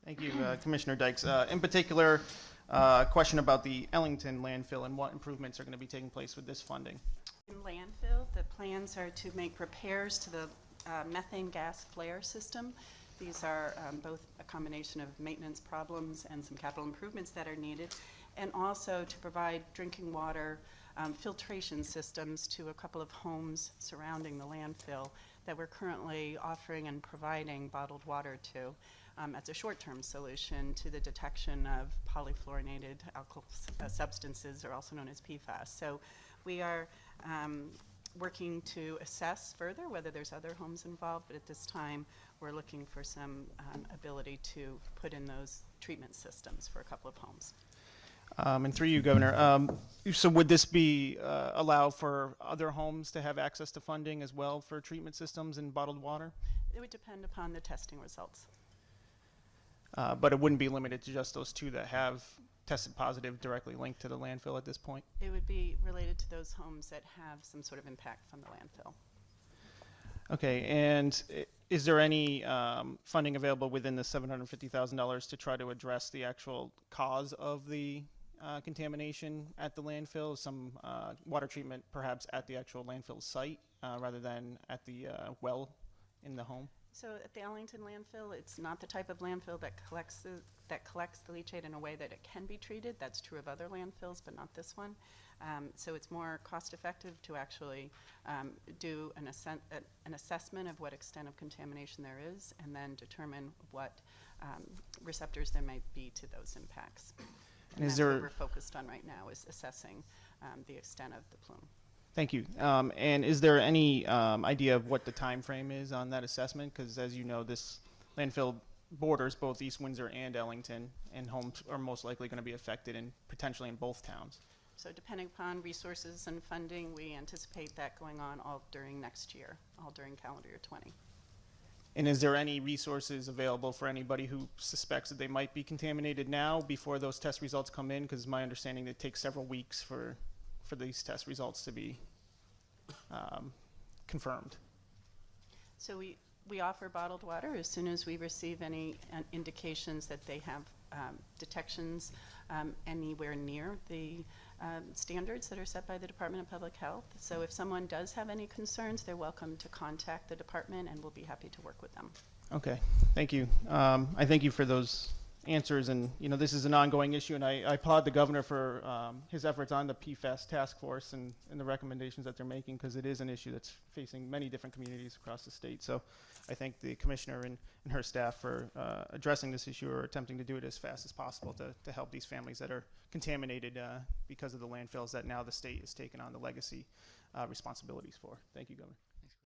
Thank you, Commissioner Dykes. In particular, question about the Ellington landfill and what improvements are going to be taking place with this funding. In landfill, the plans are to make repairs to the methane gas flare system. These are both a combination of maintenance problems and some capital improvements that are needed, and also to provide drinking water filtration systems to a couple of homes surrounding the landfill that we're currently offering and providing bottled water to as a short-term solution to the detection of polyfluorinated alkyl substances, or also known as PFAS. So we are working to assess further whether there's other homes involved, but at this time we're looking for some ability to put in those treatment systems for a couple of homes. And through you, Governor, so would this be allow for other homes to have access to funding as well for treatment systems and bottled water? It would depend upon the testing results. But it wouldn't be limited to just those two that have tested positive directly linked to the landfill at this point? It would be related to those homes that have some sort of impact from the landfill. Okay, and is there any funding available within the $750,000 to try to address the actual cause of the contamination at the landfill? Some water treatment perhaps at the actual landfill site rather than at the well in the home? So at the Ellington landfill, it's not the type of landfill that collects the leachate in a way that it can be treated. That's true of other landfills, but not this one. So it's more cost effective to actually do an assessment of what extent of contamination there is, and then determine what receptors there might be to those impacts. And is that's there what we're focused on right now, is assessing the extent of the plume. Thank you. And is there any idea of what the time frame is on that assessment? Because as you know, this landfill borders both East Windsor and Ellington, and homes are most likely going to be affected and potentially in both towns. So depending upon resources and funding, we anticipate that going on all during next year, all during calendar year 20. And is there any resources available for anybody who suspects that they might be contaminated now before those test results come in? Because my understanding that it takes several weeks for these test results to be confirmed. So we offer bottled water as soon as we receive any indications that they have detections anywhere near the standards that are set by the Department of Public Health. So if someone does have any concerns, they're welcome to contact the department, and we'll be happy to work with them. Okay, thank you. I thank you for those answers, and this is an ongoing issue, and I applaud the governor for his efforts on the PFAS task force and the recommendations that they're making, because it is an issue that's facing many different communities across the state. So I thank the commissioner and her staff for addressing this issue, or attempting to do it as fast as possible to help these families that are contaminated because of the landfills that now the state is taking on the legacy responsibilities for. Thank you, Governor.